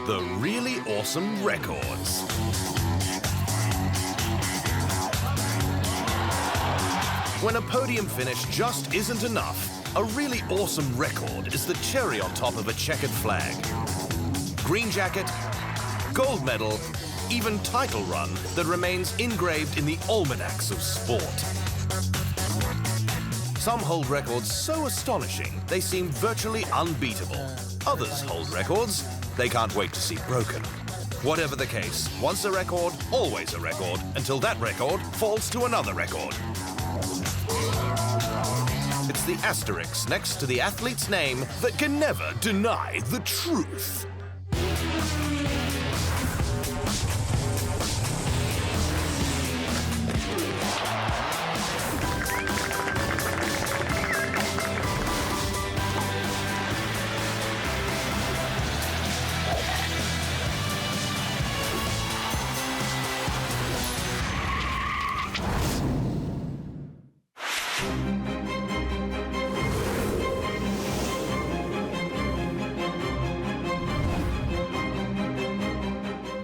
The really awesome records. When a podium finish just isn't enough, a really awesome record is the cherry on top of a checkered flag. Green jacket, gold medal, even title run that remains engraved in the almanacs of sport. Some hold records so astonishing they seem virtually unbeatable. Others hold records they can't wait to see broken. Whatever the case, once a record, always a record, until that record falls to another record. It's the asterisk next to the athlete's name that can never deny the truth.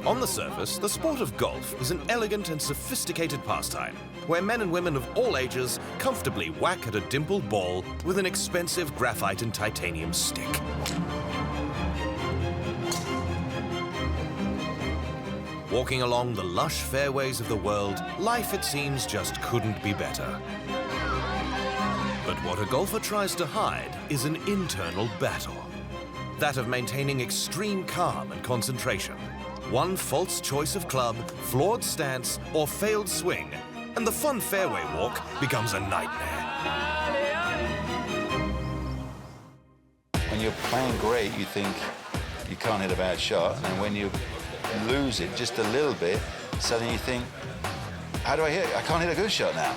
On the surface, the sport of golf is an elegant and sophisticated pastime, where men and women of all ages comfortably whack at a dimpled ball with an expensive graphite and titanium stick. Walking along the lush fairways of the world, life, it seems, just couldn't be better. But what a golfer tries to hide is an internal battle. That of maintaining extreme calm and concentration. One false choice of club, flawed stance, or failed swing, and the fun fairway walk becomes a nightmare. When you're playing great, you think you can't hit a bad shot, and when you lose it just a little bit, suddenly you think, how do I hit? I can't hit a good shot now.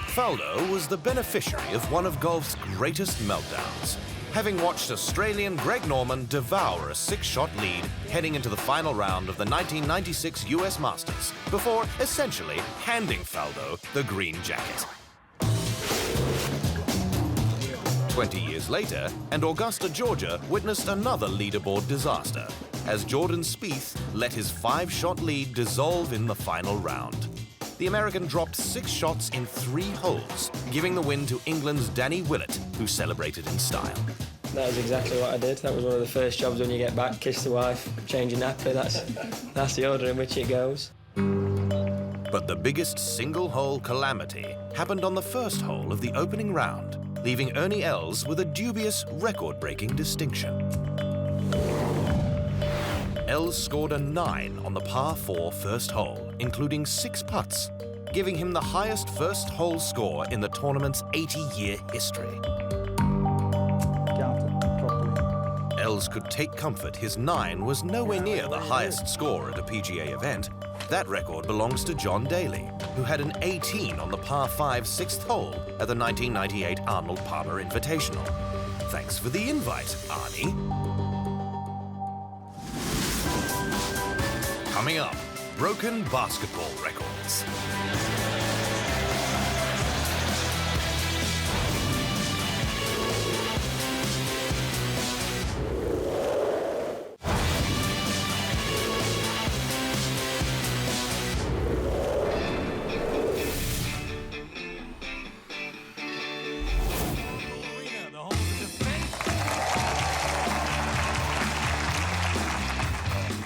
Faldo was the beneficiary of one of golf's greatest meltdowns, having watched Australian Greg Norman devour a 6-shot lead heading into the final round of the 1996 US Masters, before essentially handing Faldo the green jacket. 20 years later, and Augusta, Georgia witnessed another leaderboard disaster, as Jordan Spieth let his 5-shot lead dissolve in the final round. The American dropped 6 shots in 3 holes, giving the win to England's Danny Willett, who celebrated in style. That was exactly what I did. That was one of the first jobs when you get back, kiss the wife, change your nappy. That's the order in which it goes. But the biggest single-hole calamity happened on the first hole of the opening round, leaving Ernie Els with a dubious record-breaking distinction. Els scored a 9 on the par 4 first hole, including 6 putts, giving him the highest first hole score in the tournament's 80-year history. Els could take comfort his 9 was nowhere near the highest score at a PGA event. That record belongs to John Daly, who had an 18 on the par 5 6th hole at the 1998 Arnold Palmer Invitational. Thanks for the invite, Arnie. Coming up, broken basketball records.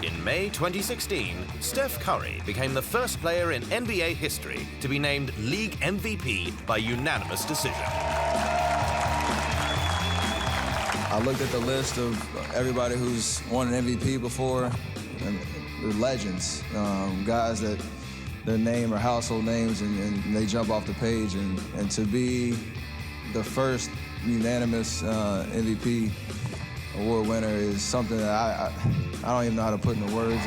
In May 2016, Steph Curry became the first player in NBA history to be named League MVP by unanimous decision. I looked at the list of everybody who's won an MVP before, and they're legends, guys that their name are household names, and they jump off the page. And to be the first unanimous MVP award winner is something that I don't even know how to put into words.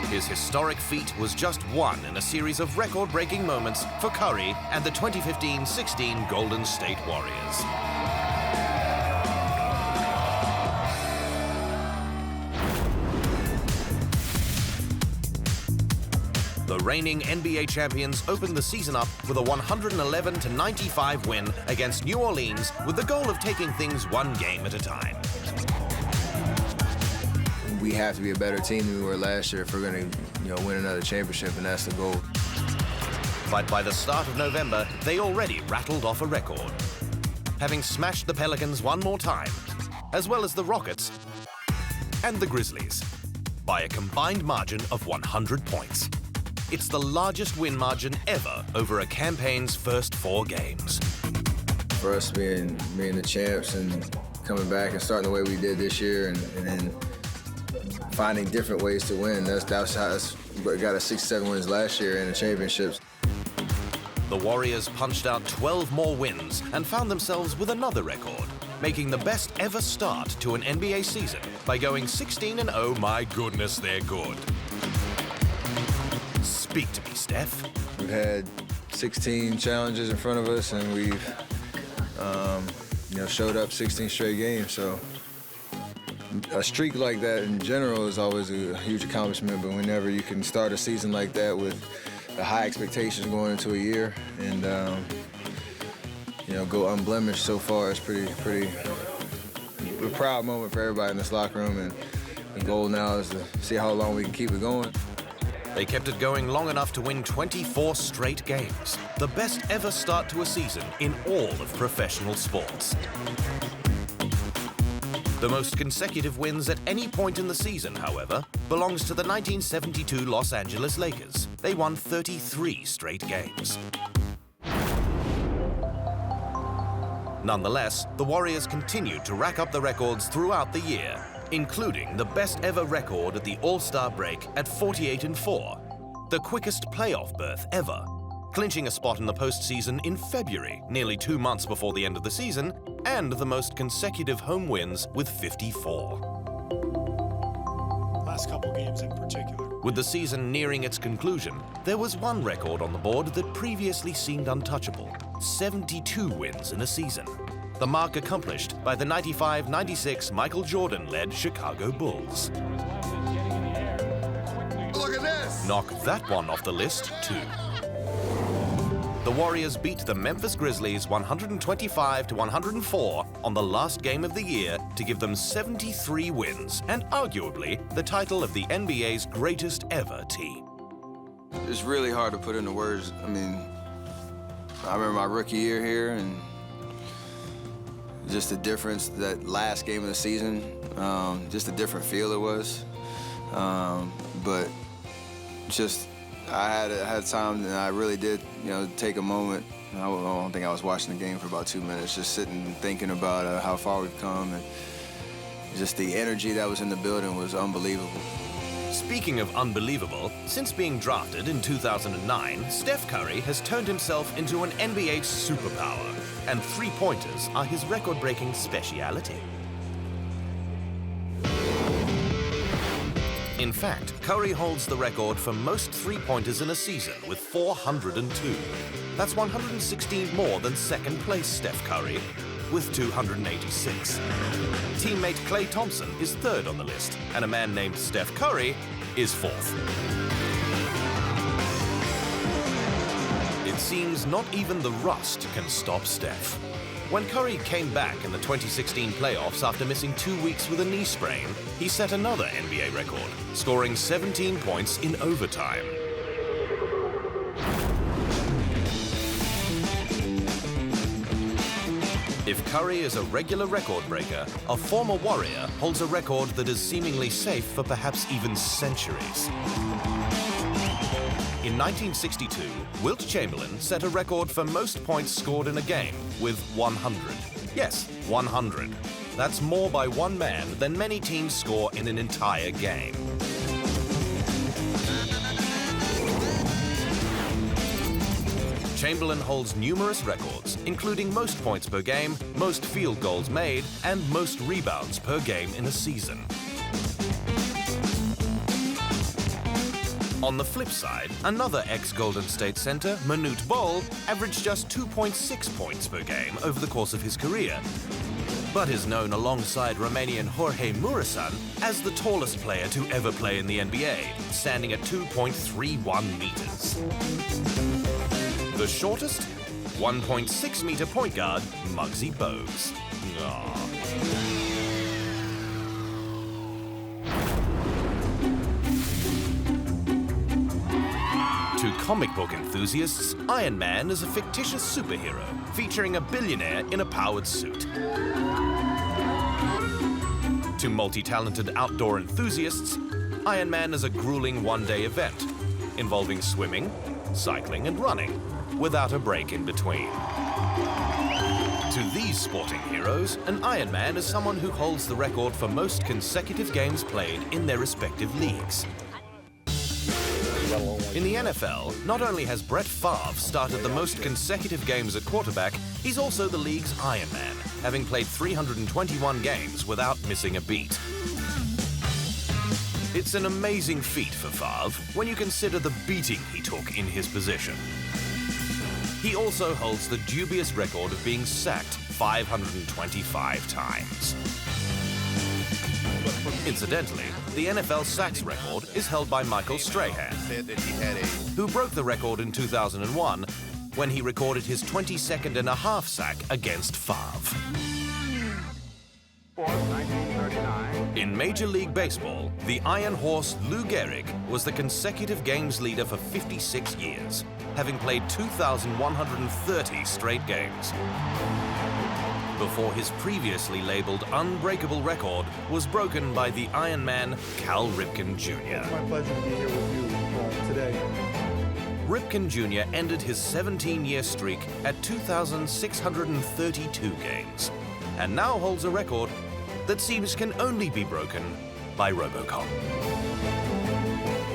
His historic feat was just one in a series of record-breaking moments for Curry and the 2015-16 Golden State Warriors. The reigning NBA champions opened the season up with a 111-95 win against New Orleans, with the goal of taking things one game at a time. we have to be a better team than we were last year if we're going to, win another championship, and that's the goal. But by the start of November, they already rattled off a record, having smashed the Pelicans one more time, as well as the Rockets and the Grizzlies, by a combined margin of 100 points. It's the largest win margin ever over a campaign's first 4 games. For us being the champs and coming back and starting the way we did this year, and then finding different ways to win, that's how we got us 6-7 wins last year in the championships. The Warriors punched out 12 more wins and found themselves with another record, making the best ever start to an NBA season by going 16-0. My goodness, they're good. Speak to me, Steph. We've had 16 challenges in front of us, and we've showed up 16 straight games. So a streak like that in general is always a huge accomplishment, but whenever you can start a season like that with the high expectations going into a year and go unblemished so far, it's pretty a proud moment for everybody in this locker room, and the goal now is to see how long we can keep it going. They kept it going long enough to win 24 straight games, the best ever start to a season in all of professional sports. The most consecutive wins at any point in the season, however, belongs to the 1972 Los Angeles Lakers. They won 33 straight games. Nonetheless, the Warriors continued to rack up the records throughout the year, including the best ever record at the All-Star break at 48-4, the quickest playoff berth ever, clinching a spot in the postseason in February, nearly 2 months before the end of the season, and the most consecutive home wins with 54. Last couple games in particular. With the season nearing its conclusion, there was one record on the board that previously seemed untouchable: 72 wins in a season. The mark accomplished by the 95-96 Michael Jordan-led Chicago Bulls. Look at this! Knock that one off the list, too. The Warriors beat the Memphis Grizzlies 125-104 on the last game of the year to give them 73 wins and arguably the title of the NBA's greatest ever team. It's really hard to put into words. I mean, I remember my rookie year here, and just the difference, that last game of the season, just a different feel it was. But just, I had time, and I really did, take a moment. I don't think I was watching the game for about 2 minutes, just sitting and thinking about how far we've come, and just the energy that was in the building was unbelievable. Speaking of unbelievable, since being drafted in 2009, Steph Curry has turned himself into an NBA superpower, and three-pointers are his record-breaking speciality. In fact, Curry holds the record for most three-pointers in a season with 402. That's 116 more than second-place Steph Curry with 286. Teammate Klay Thompson is third on the list, and a man named Steph Curry is fourth. It seems not even the rust can stop Steph. When Curry came back in the 2016 playoffs after missing 2 weeks with a knee sprain, he set another NBA record, scoring 17 points in overtime. If Curry is a regular record breaker, a former Warrior holds a record that is seemingly safe for perhaps even centuries. In 1962, Wilt Chamberlain set a record for most points scored in a game with 100. Yes, 100. That's more by one man than many teams score in an entire game. Chamberlain holds numerous records, including most points per game, most field goals made, and most rebounds per game in a season. On the flip side, another ex-Golden State center, Manute Bol, averaged just 2.6 points per game over the course of his career, but is known alongside Romanian Jorge Muresan as the tallest player to ever play in the NBA, standing at 2.31 meters. The shortest, 1.6-meter point guard, Muggsy Bogues. comic book enthusiasts, Iron Man is a fictitious superhero featuring a billionaire in a powered suit. To multi-talented outdoor enthusiasts, Iron Man is a grueling one-day event involving swimming, cycling and running without a break in between. To these sporting heroes, an Ironman is someone who holds the record for most consecutive games played in their respective leagues. In the NFL, not only has Brett Favre started the most consecutive games at quarterback, he's also the league's Ironman, having played 321 games without missing a beat. It's an amazing feat for Favre when you consider the beating he took in his position. He also holds the dubious record of being sacked 525 times. Incidentally, the NFL sacks record is held by Michael Strahan, who broke the record in 2001 when he recorded his 22nd and a half sack against Favre. In Major League Baseball, the Iron Horse Lou Gehrig was the consecutive games leader for 56 years, having played 2,130 straight games, before his previously labeled unbreakable record was broken by the Ironman Cal Ripken Jr. It's my pleasure to be here with you today. Ripken Jr. ended his 17-year streak at 2,632 games, and now holds a record that seems can only be broken by Robocop.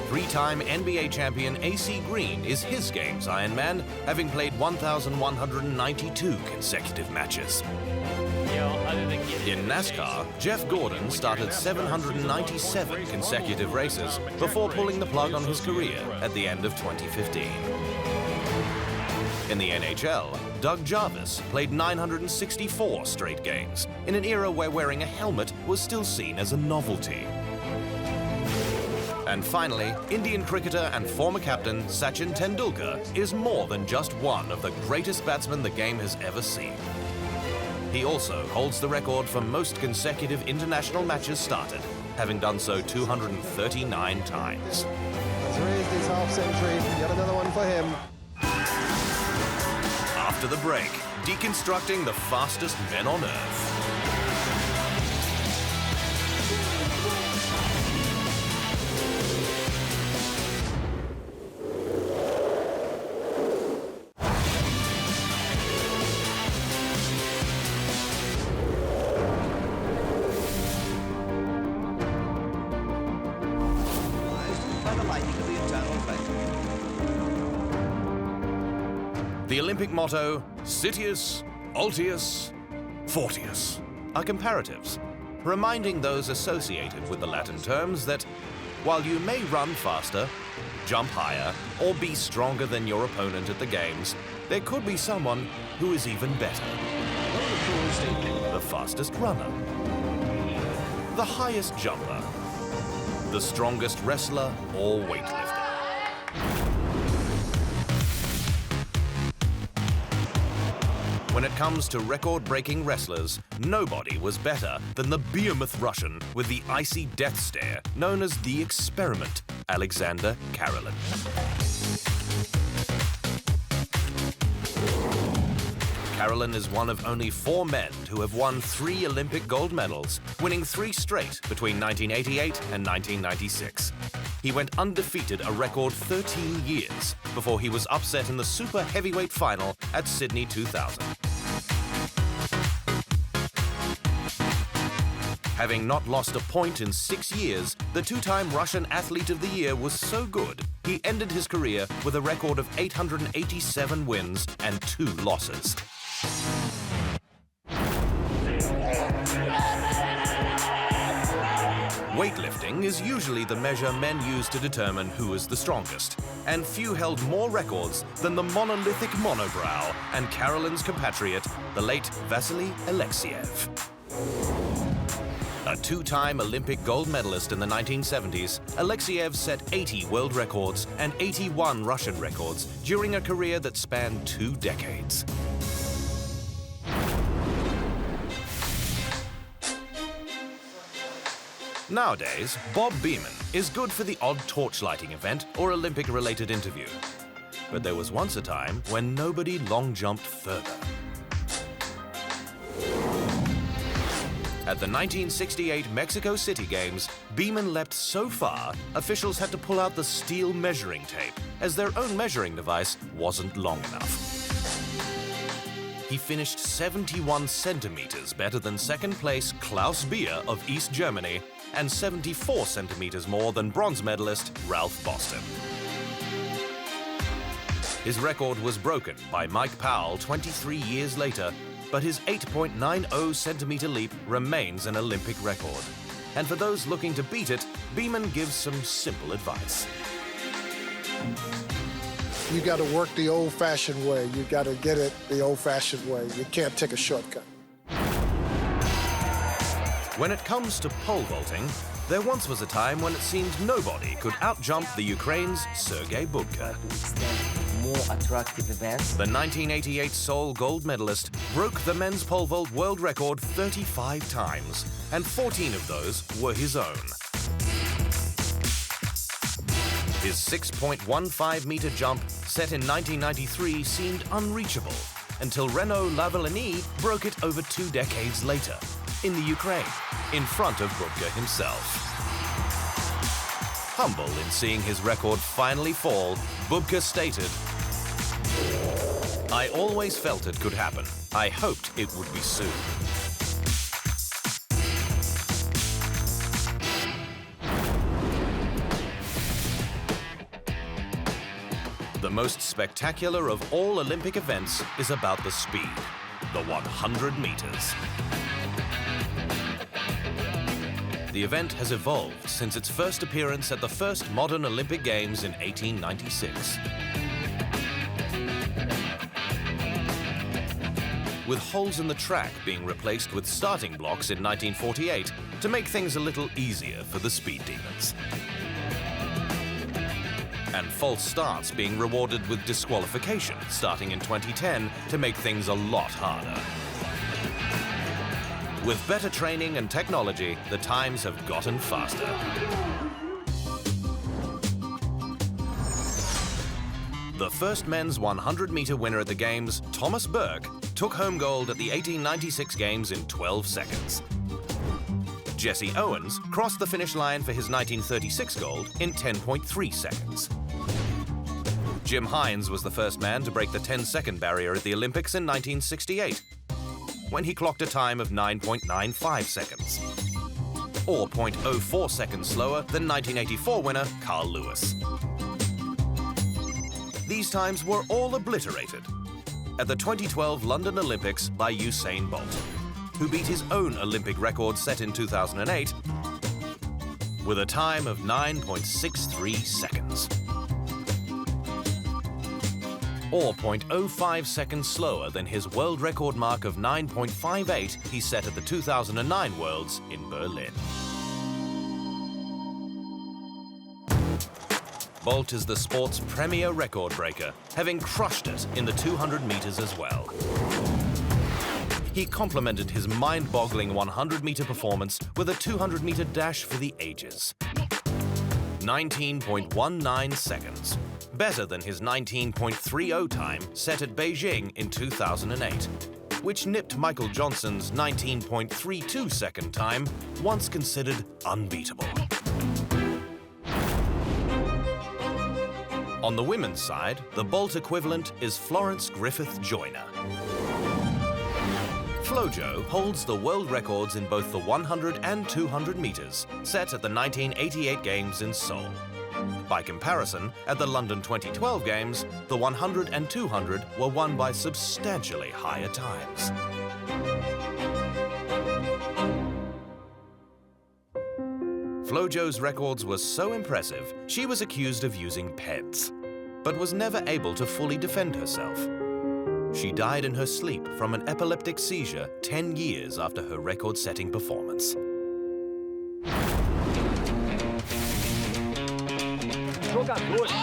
Three-time NBA champion AC Green is his game's Ironman, having played 1,192 consecutive matches. In NASCAR, Jeff Gordon started 797 consecutive races before pulling the plug on his career at the end of 2015. In the NHL, Doug Jarvis played 964 straight games in an era where wearing a helmet was still seen as a novelty. And finally, Indian cricketer and former captain Sachin Tendulkar is more than just one of the greatest batsmen the game has ever seen. He also holds the record for most consecutive international matches started, having done so 239 times. He's raised his half-century, yet another one for him. After the break, deconstructing the fastest men on Earth. The Olympic motto, Citius, Altius, Fortius, are comparatives, reminding those associated with the Latin terms that while you may run faster, jump higher, or be stronger than your opponent at the games, there could be someone who is even better. The fastest runner, the highest jumper, the strongest wrestler or weightlifter. When it comes to record-breaking wrestlers, nobody was better than the behemoth Russian with the icy death stare known as the Experiment, Aleksandr Karelin. Karelin is one of only 4 men who have won 3 Olympic gold medals, winning 3 straight between 1988 and 1996. He went undefeated a record 13 years before he was upset in the super heavyweight final at Sydney 2000. Having not lost a point in 6 years, the 2-time Russian Athlete of the Year was so good, he ended his career with a record of 887 wins and 2 losses. Weightlifting is usually the measure men use to determine who is the strongest, and few held more records than the monolithic monobrow and Karelin's compatriot, the late Vasily Alekseyev. A 2-time Olympic gold medalist in the 1970s, Alekseyev set 80 world records and 81 Russian records during a career that spanned 2 decades. Nowadays, Bob Beamon is good for the odd torchlighting event or Olympic-related interview. But there was once a time when nobody long jumped further. At the 1968 Mexico City Games, Beeman leapt so far, officials had to pull out the steel measuring tape, as their own measuring device wasn't long enough. He finished 71 centimeters better than second-place Klaus Bier of East Germany and 74 centimeters more than bronze medalist Ralph Boston. His record was broken by Mike Powell 23 years later, but his 8.90 centimeter leap remains an Olympic record. And for those looking to beat it, Beeman gives some simple advice. You got to work the old-fashioned way. You got to get it the old-fashioned way. You can't take a shortcut. When it comes to pole vaulting, there once was a time when it seemed nobody could outjump the Ukraine's Sergei Bubka. More attractive events. The 1988 Seoul gold medalist broke the men's pole vault world record 35 times, and 14 of those were his own. His 6.15-meter jump, set in 1993, seemed unreachable until Renaud Lavillenie broke it over 2 decades later, in the Ukraine, in front of Bubka himself. Humble in seeing his record finally fall, Bubka stated, "I always felt it could happen. I hoped it would be soon." The most spectacular of all Olympic events is about the speed, the 100 meters. The event has evolved since its first appearance at the first modern Olympic Games in 1896. With holes in the track being replaced with starting blocks in 1948 to make things a little easier for the speed demons. And false starts being rewarded with disqualification starting in 2010 to make things a lot harder. With better training and technology, the times have gotten faster. The first men's 100-meter winner at the Games, Thomas Burke, took home gold at the 1896 Games in 12 seconds. Jesse Owens crossed the finish line for his 1936 gold in 10.3 seconds. Jim Hines was the first man to break the 10-second barrier at the Olympics in 1968, when he clocked a time of 9.95 seconds, or 0.04 seconds slower than 1984 winner Carl Lewis. These times were all obliterated at the 2012 London Olympics by Usain Bolt, who beat his own Olympic record set in 2008 with a time of 9.63 seconds, or 0.05 seconds slower than his world record mark of 9.58 he set at the 2009 Worlds in Berlin. Bolt is the sport's premier record breaker, having crushed it in the 200 meters as well. He complemented his mind-boggling 100-meter performance with a 200-meter dash for the ages. 19.19 seconds. Better than his 19.30 time set at Beijing in 2008, which nipped Michael Johnson's 19.32 second time, once considered unbeatable. On the women's side, the Bolt equivalent is Florence Griffith Joyner. Flojo holds the world records in both the 100 and 200 meters, set at the 1988 Games in Seoul. By comparison, at the London 2012 Games, the 100 and 200 were won by substantially higher times. Flojo's records were so impressive, she was accused of using PEDs, but was never able to fully defend herself. She died in her sleep from an epileptic seizure 10 years after her record-setting performance.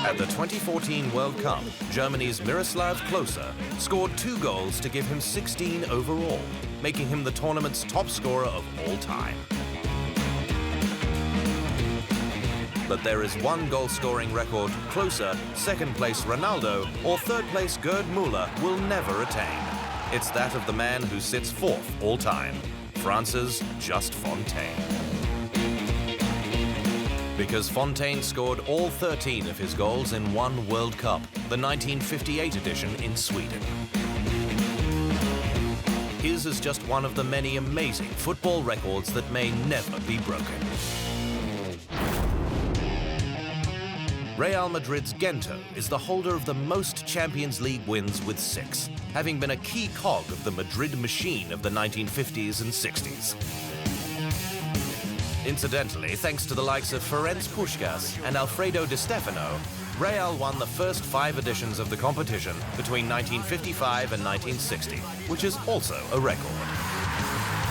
At the 2014 World Cup, Germany's Miroslav Klose scored 2 goals to give him 16 overall, making him the tournament's top scorer of all time. But there is one goal-scoring record Klose, second-place Ronaldo, or third-place Gerd Müller will never attain. It's that of the man who sits fourth all time, France's Just Fontaine. Because Fontaine scored all 13 of his goals in one World Cup, the 1958 edition in Sweden. His is just one of the many amazing football records that may never be broken. Real Madrid's Gento is the holder of the most Champions League wins with 6, having been a key cog of the Madrid machine of the 1950s and 60s. Incidentally, thanks to the likes of Ferenc Puskás and Alfredo Di Stefano, Real won the first 5 editions of the competition between 1955 and 1960, which is also a record.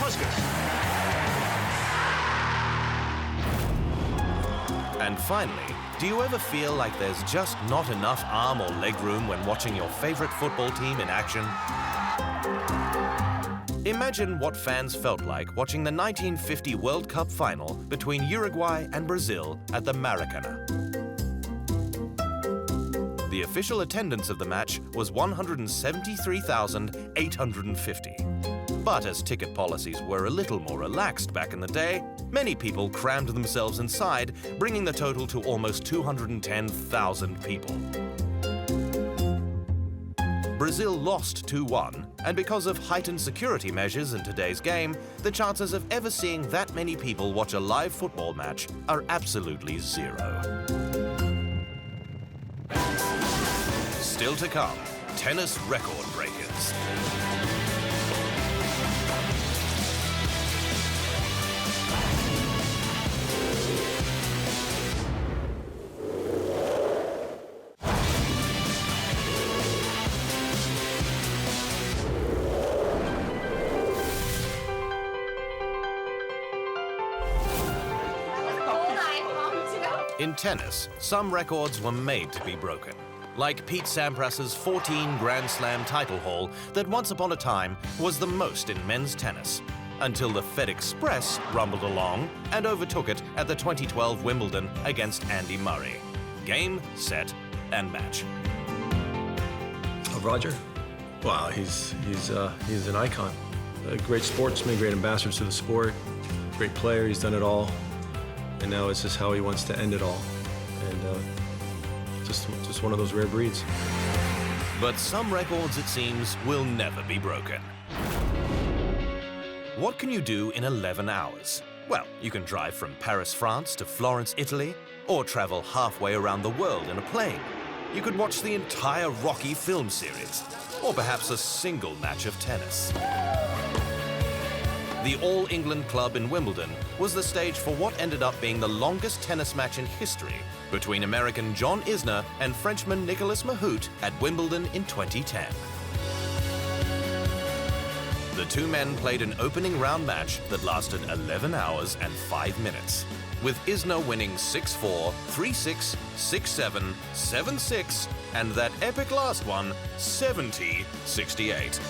Puskás. And finally, do you ever feel like there's just not enough arm or leg room when watching your favorite football team in action? Imagine what fans felt like watching the 1950 World Cup final between Uruguay and Brazil at the Maracanã. The official attendance of the match was 173,850. But as ticket policies were a little more relaxed back in the day, many people crammed themselves inside, bringing the total to almost 210,000 people. Brazil lost 2-1, and because of heightened security measures in today's game, the chances of ever seeing that many people watch a live football match are absolutely zero. Still to come, tennis record breakers. In tennis, some records were made to be broken, like Pete Sampras's 14 Grand Slam title haul that once upon a time was the most in men's tennis, until the Fed Express rumbled along and overtook it at the 2012 Wimbledon against Andy Murray. Game, set, and match. Roger? Wow, he's an icon. A great sportsman, great ambassador to the sport, great player, he's done it all. And now it's just how he wants to end it all. And just one of those rare breeds. But some records, it seems, will never be broken. What can you do in 11 hours? Well, you can drive from Paris, France to Florence, Italy, or travel halfway around the world in a plane. You could watch the entire Rocky film series, or perhaps a single match of tennis. The All England Club in Wimbledon was the stage for what ended up being the longest tennis match in history between American John Isner and Frenchman Nicolas Mahut at Wimbledon in 2010. The two men played an opening round match that lasted 11 hours and 5 minutes, with Isner winning 6-4, 3-6, 6-7, 7-6, and that epic last one, 70-68.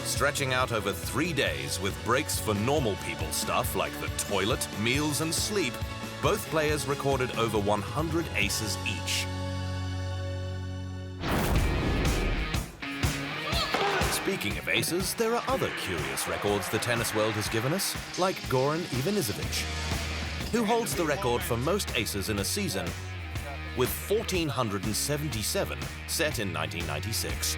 Stretching out over 3 days with breaks for normal people stuff like the toilet, meals, and sleep, both players recorded over 100 aces each. Speaking of aces, there are other curious records the tennis world has given us, like Goran Ivanisevic, who holds the record for most aces in a season, with 1,477 set in 1996.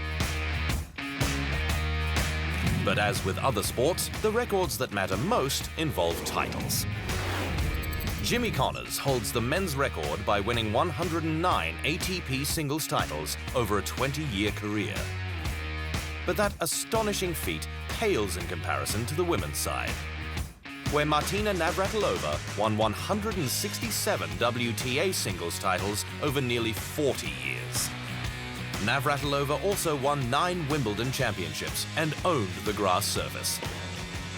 But as with other sports, the records that matter most involve titles. Jimmy Connors holds the men's record by winning 109 ATP singles titles over a 20-year career. But that astonishing feat pales in comparison to the women's side, where Martina Navratilova won 167 WTA singles titles over nearly 40 years. Navratilova also won 9 Wimbledon championships and owned the grass surface,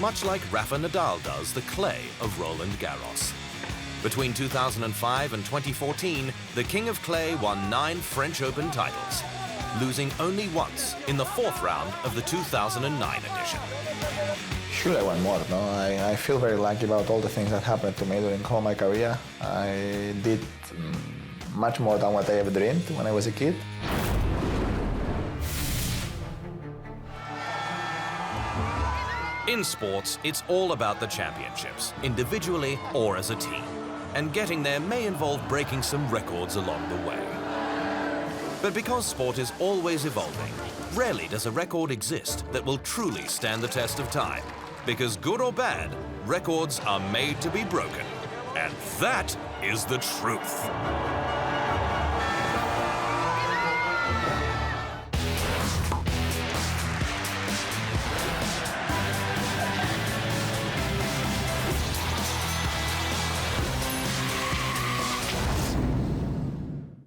much like Rafa Nadal does the clay of Roland Garros. Between 2005 and 2014, the King of Clay won 9 French Open titles, losing only once in the 4th round of the 2009 edition. Surely I want more. No, I feel very lucky about all the things that happened to me during all my career. I did much more than what I ever dreamed when I was a kid. In sports, it's all about the championships, individually or as a team. And getting there may involve breaking some records along the way. But because sport is always evolving, rarely does a record exist that will truly stand the test of time. Because good or bad, records are made to be broken. And that is the truth.